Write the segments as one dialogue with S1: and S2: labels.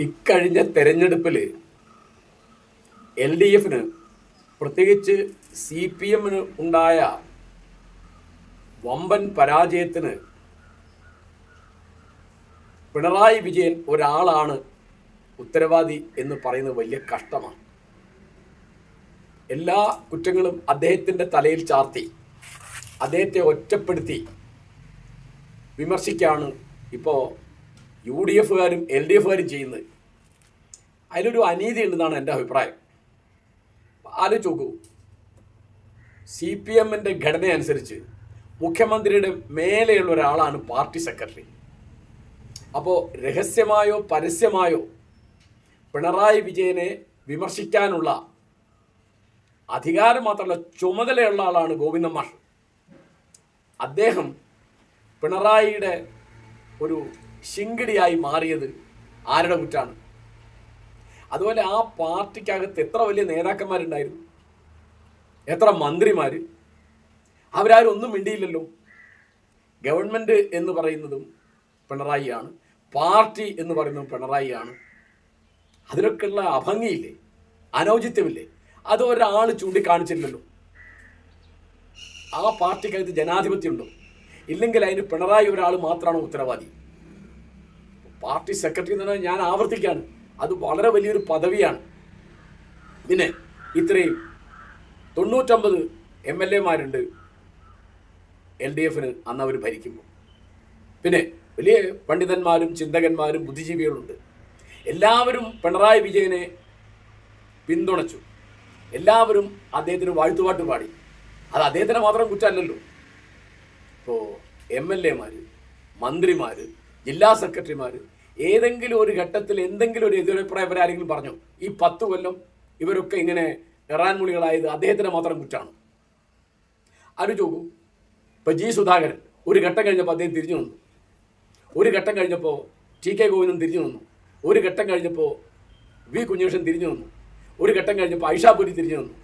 S1: ഇക്കഴിഞ്ഞ തെരഞ്ഞെടുപ്പിൽ LDF പ്രത്യേകിച്ച് CPM ഉണ്ടായ വമ്പൻ പരാജയത്തിന് പിണറായി വിജയൻ ഒരാളാണ് ഉത്തരവാദി എന്ന് പറയുന്നത് വലിയ കഷ്ടമാണ്. എല്ലാ കുറ്റങ്ങളും അദ്ദേഹത്തിൻ്റെ തലയിൽ ചാർത്തി അദ്ദേഹത്തെ ഒറ്റപ്പെടുത്തി വിമർശിക്കാണ് ഇപ്പോൾ UDFകാരും LDFകാരും ചെയ്യുന്നത്. അതിലൊരു അനീതി ഉണ്ടെന്നാണ് എൻ്റെ അഭിപ്രായം. ആലോചിച്ച് നോക്കൂ, CPMൻ്റെ ഘടന അനുസരിച്ച് മുഖ്യമന്ത്രിയുടെ മേലെയുള്ള ഒരാളാണ് പാർട്ടി സെക്രട്ടറി. അപ്പോൾ രഹസ്യമായോ പരസ്യമായോ പിണറായി വിജയനെ വിമർശിക്കാനുള്ള അധികാരം മാത്രമല്ല ചുമതലയുള്ള ആളാണ് ഗോവിന്ദൻ മാഷ്. അദ്ദേഹം പിണറായിയുടെ ഒരു ശിങ്കിടിയായി മാറിയത് ആരുടെ കുറ്റാണ്? അതുപോലെ ആ പാർട്ടിക്കകത്ത് എത്ര വലിയ നേതാക്കന്മാരുണ്ടായിരുന്നു, എത്ര മന്ത്രിമാർ, അവരാരും ഒന്നും മിണ്ടിയില്ലല്ലോ. ഗവൺമെൻറ് എന്ന് പറയുന്നതും പിണറായിയാണ്, പാർട്ടി എന്ന് പറയുന്നതും പിണറായിയാണ്. അതിനൊക്കെയുള്ള അഭംഗിയില്ലേ, അനൗചിത്യമില്ലേ? അത് ഒരാൾ ചൂണ്ടിക്കാണിച്ചില്ലല്ലോ. ആ പാർട്ടിക്കകത്ത് ജനാധിപത്യം ഉണ്ടോ? ഇല്ലെങ്കിൽ അതിന് പിണറായി ഒരാൾ മാത്രമാണോ ഉത്തരവാദി? പാർട്ടി സെക്രട്ടറി എന്ന് പറഞ്ഞാൽ ഞാൻ ആവർത്തിക്കാണ്, അത് വളരെ വലിയൊരു പദവിയാണ്. പിന്നെ ഇത്രയും 99 MLAമാരുണ്ട് LDFന് അന്ന് അവർ ഭരിക്കുമ്പോൾ. പിന്നെ വലിയ പണ്ഡിതന്മാരും ചിന്തകന്മാരും ബുദ്ധിജീവികളുണ്ട്. എല്ലാവരും പിണറായി വിജയനെ പിന്തുണച്ചു, എല്ലാവരും അദ്ദേഹത്തിന് വാഴ്ത്തുപാട്ട് പാടി. അത് അദ്ദേഹത്തിന് മാത്രം കുറ്റമല്ലല്ലോ. ഇപ്പോൾ MLAമാർ, മന്ത്രിമാർ, ജില്ലാ സെക്രട്ടറിമാർ ഏതെങ്കിലും ഒരു ഘട്ടത്തിൽ എന്തെങ്കിലും ഒരു എതിരഭിപ്രായം ഇവരാരെങ്കിലും പറഞ്ഞു? ഈ 10 കൊല്ലം ഇവരൊക്കെ ഇങ്ങനെ എറാൻമുളികളായത് അദ്ദേഹത്തിന് മാത്രം കുറ്റാണ്? ആലോചിച്ച് നോക്കൂ. ഇപ്പോൾ G. സുധാകരൻ ഒരു ഘട്ടം കഴിഞ്ഞപ്പോൾ അദ്ദേഹം തിരിഞ്ഞു നിന്നു, ഒരു ഘട്ടം കഴിഞ്ഞപ്പോൾ TK ഗോവിന്ദൻ തിരിഞ്ഞു നിന്നു, ഒരു ഘട്ടം കഴിഞ്ഞപ്പോൾ V. കുഞ്ഞകൃഷ്ണൻ തിരിഞ്ഞു നിന്നു, ഒരു ഘട്ടം കഴിഞ്ഞപ്പോൾ ഐഷാപുരി തിരിഞ്ഞു നിന്നു.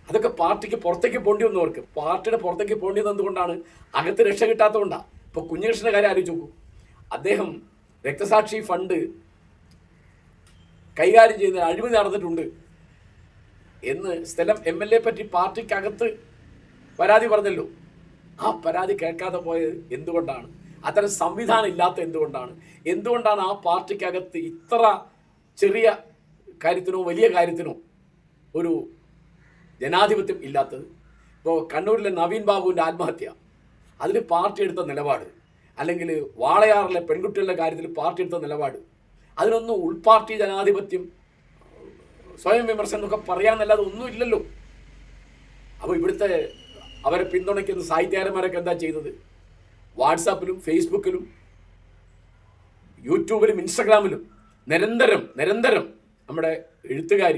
S1: അതൊക്കെ പാർട്ടിക്ക് പുറത്തേക്ക് പോണ്ടി വന്നവർക്ക്. പാർട്ടിയുടെ പുറത്തേക്ക് പോണ്ടി വന്നതുകൊണ്ടാണ്, അകത്ത് രക്ഷ കിട്ടാത്തതുകൊണ്ടാണ്. ഇപ്പോൾ കുഞ്ഞകൃഷ്ണൻ്റെ കാര്യം ആലോചിച്ച് നോക്കൂ. അദ്ദേഹം രക്തസാക്ഷി ഫണ്ട് കൈകാര്യം ചെയ്യുന്ന അഴിമതി നടന്നിട്ടുണ്ട് എന്ന് സ്ഥലം MLA പറ്റി പാർട്ടിക്കകത്ത് പരാതി പറഞ്ഞല്ലോ. ആ പരാതി കേൾക്കാതെ പോയത് എന്തുകൊണ്ടാണ്? അത്തരം സംവിധാനം ഇല്ലാത്ത എന്തുകൊണ്ടാണ് ആ പാർട്ടിക്കകത്ത് ഇത്ര ചെറിയ കാര്യത്തിനോ വലിയ കാര്യത്തിനോ ഒരു ജനാധിപത്യം ഇല്ലാത്തത്? ഇപ്പോൾ കണ്ണൂരിലെ നവീൻ ബാബുവിൻ്റെ ആത്മഹത്യ, അതിൽ പാർട്ടി എടുത്ത നിലപാട്, അല്ലെങ്കിൽ വാളയാറിലെ പെൺകുട്ടികളുടെ കാര്യത്തിൽ പാർട്ടി എടുത്ത നിലപാട്, അതിനൊന്നും ഉൾപാർട്ടി ജനാധിപത്യം, സ്വയം വിമർശനം എന്നൊക്കെ പറയാമെന്നല്ലാതെ ഒന്നും ഇല്ലല്ലോ. അപ്പോൾ ഇവിടുത്തെ അവരെ പിന്തുണയ്ക്കുന്ന സാഹിത്യകാരന്മാരൊക്കെ എന്താ ചെയ്തത്? വാട്സാപ്പിലും ഫേസ്ബുക്കിലും യൂട്യൂബിലും ഇൻസ്റ്റഗ്രാമിലും നിരന്തരം നമ്മുടെ എഴുത്തുകാർ,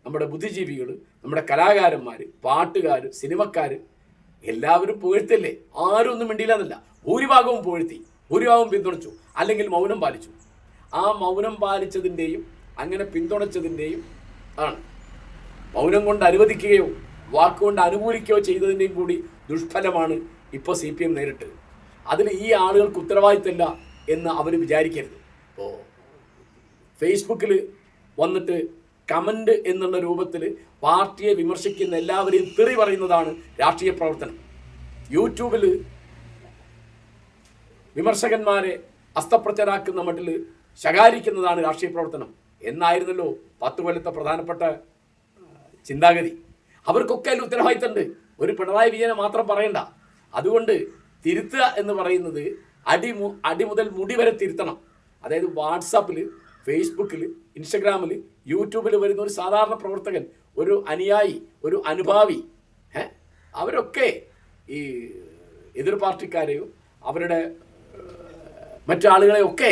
S1: നമ്മുടെ ബുദ്ധിജീവികൾ, നമ്മുടെ കലാകാരന്മാർ, പാട്ടുകാർ, സിനിമക്കാർ എല്ലാവരും പുകഴ്ത്തില്ലേ? ആരും ഒന്നും മിണ്ടിയില്ല എന്നല്ല, ഭൂരിഭാഗവും പുകഴ്ത്തി, ഭൂരിഭാഗവും പിന്തുണച്ചു, അല്ലെങ്കിൽ മൗനം പാലിച്ചു. ആ മൗനം പാലിച്ചതിൻ്റെയും അങ്ങനെ പിന്തുണച്ചതിൻ്റെയും ആണ് മൗനം കൊണ്ട് അനുവദിക്കുകയോ വാക്കുകൊണ്ട് അനുകൂലിക്കുകയോ ചെയ്തതിൻ്റെയും കൂടി ദുഷ്ഫലമാണ് ഇപ്പോൾ CPM നേരിട്ടത്. അതിൽ ഈ ആളുകൾക്ക് ഉത്തരവാദിത്തമില്ല എന്ന് അവർ വിചാരിക്കരുത്. ഇപ്പോൾ ഫേസ്ബുക്കിൽ വന്നിട്ട് കമൻ്റ് എന്നുള്ള രൂപത്തിൽ പാർട്ടിയെ വിമർശിക്കുന്ന എല്ലാവരെയും തെറി പറയുന്നതാണ് രാഷ്ട്രീയ പ്രവർത്തനം. യൂട്യൂബിൽ വിമർശകന്മാരെ അസ്തപ്രത്യരാക്കുന്ന മട്ടിൽ ശകാരിക്കുന്നതാണ് രാഷ്ട്രീയ പ്രവർത്തനം എന്നായിരുന്നല്ലോ 10 കൊല്ലത്തെ പ്രധാനപ്പെട്ട ചിന്താഗതി. അവർക്കൊക്കെ അതിൽ ഉത്തരവാദിത്തമുണ്ട്. ഒരു പിണറായി വിജയനെ മാത്രം പറയണ്ട. അതുകൊണ്ട് തിരുത്തുക എന്ന് പറയുന്നത് അടി മുതൽ മുടി വരെ തിരുത്തണം. അതായത് വാട്സാപ്പിൽ, ഫേസ്ബുക്കിൽ, ഇൻസ്റ്റഗ്രാമിൽ, യൂട്യൂബിൽ വരുന്ന ഒരു സാധാരണ പ്രവർത്തകൻ, ഒരു അനുയായി, ഒരു അനുഭാവി, അവരൊക്കെ ഈ എതിർ പാർട്ടിക്കാരെയോ അവരുടെ മറ്റാളുകളെയൊക്കെ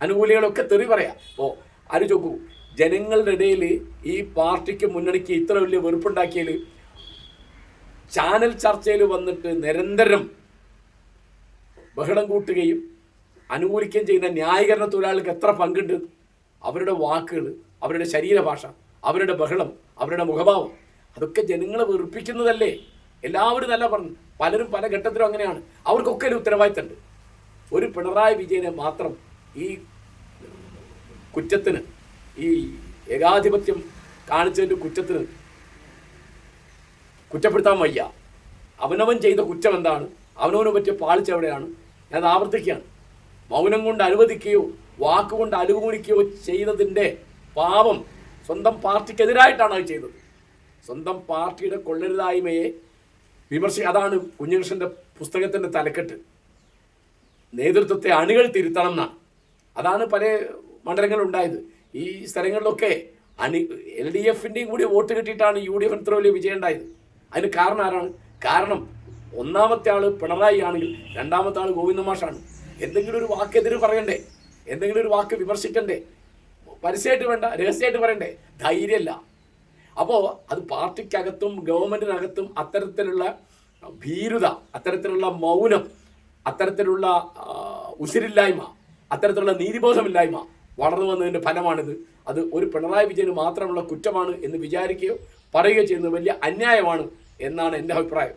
S1: അനുകൂലികളൊക്കെ തെറി പറയാം. അപ്പോൾ ആലോചിച്ച് നോക്കൂ, ജനങ്ങളുടെ ഇടയിൽ ഈ പാർട്ടിക്ക് മുന്നണിക്ക് ഇത്ര വലിയ വെറുപ്പുണ്ടാക്കിയാൽ ചാനൽ ചർച്ചയിൽ വന്നിട്ട് നിരന്തരം ബഹളം കൂട്ടുകയും അനുകൂലിക്കുകയും ചെയ്യുന്ന ന്യായീകരണ തൊഴിലാളികൾക്ക് എത്ര പങ്കുണ്ട്? അവരുടെ വാക്കുകൾ, അവരുടെ ശരീരഭാഷ, അവരുടെ ബഹളം, അവരുടെ മുഖഭാവം, അതൊക്കെ ജനങ്ങളെ വെറുപ്പിക്കുന്നതല്ലേ? എല്ലാവരും നല്ല പറഞ്ഞു, പലരും പല ഘട്ടത്തിലും അങ്ങനെയാണ്. അവർക്കൊക്കെ ഒരു ഉത്തരവാദിത്തമുണ്ട്. ഒരു പിണറായി വിജയനെ മാത്രം ഈ കുറ്റത്തിന്, ഈ ഏകാധിപത്യം കാണിച്ചതിൻ്റെ കുറ്റത്തിന് കുറ്റപ്പെടുത്താൻ വയ്യ. അവനവൻ ചെയ്ത കുറ്റം എന്താണ്, അവനവന് പറ്റിയ പാളിച്ച എവിടെയാണ്, ഞാൻ ആവർത്തിക്കുകയാണ്. മൗനം കൊണ്ട് അനുവദിക്കുകയോ വാക്കുകൊണ്ട് അനുകൂലിക്കുകയോ ചെയ്തതിൻ്റെ പാപം സ്വന്തം പാർട്ടിക്കെതിരായിട്ടാണ് അത് ചെയ്തത്. സ്വന്തം പാർട്ടിയുടെ കൊള്ളരുതായ്മയെ അതാണ് കുഞ്ഞകൃഷ്ണൻ്റെ പുസ്തകത്തിൻ്റെ തലക്കെട്ട്. നേതൃത്വത്തെ അണികൾ തിരുത്തണം എന്നാണ്. അതാണ് പല മണ്ഡലങ്ങളുണ്ടായത്. ഈ സ്ഥലങ്ങളിലൊക്കെ LDFിൻ്റെയും കൂടി വോട്ട് കിട്ടിയിട്ടാണ് UDF ഇത്ര വലിയ വിജയം ഉണ്ടായത്. അതിന് കാരണം ആരാണ്? കാരണം ഒന്നാമത്തെ ആൾ പിണറായി ആണെങ്കിൽ രണ്ടാമത്തെ ആൾ ഗോവിന്ദ മാഷാണ്. എന്തെങ്കിലും ഒരു വാക്കെതിര് പറയണ്ടേ, എന്തെങ്കിലും ഒരു വാക്ക് വിമർശിക്കണ്ടേ, പരസ്യമായിട്ട് വേണ്ട, രഹസ്യമായിട്ട് പറയണ്ടേ, ധൈര്യമില്ല. അപ്പോൾ അത് പാർട്ടിക്കകത്തും ഗവൺമെൻറ്റിനകത്തും അത്തരത്തിലുള്ള ഭീരുത, അത്തരത്തിലുള്ള മൗനം, അത്തരത്തിലുള്ള ഉശിരില്ലായ്മ, അത്തരത്തിലുള്ള നീതിബോധമില്ലായ്മ വളർന്നു വന്നതിൻ്റെ ഫലമാണിത്. അത് ഒരു പിണറായി വിജയന് മാത്രമുള്ള കുറ്റമാണ് എന്ന് വിചാരിക്കുകയോ പറയുകയോ ചെയ്യുന്നത് വലിയ അന്യായമാണ് എന്നാണ് എൻ്റെ അഭിപ്രായം.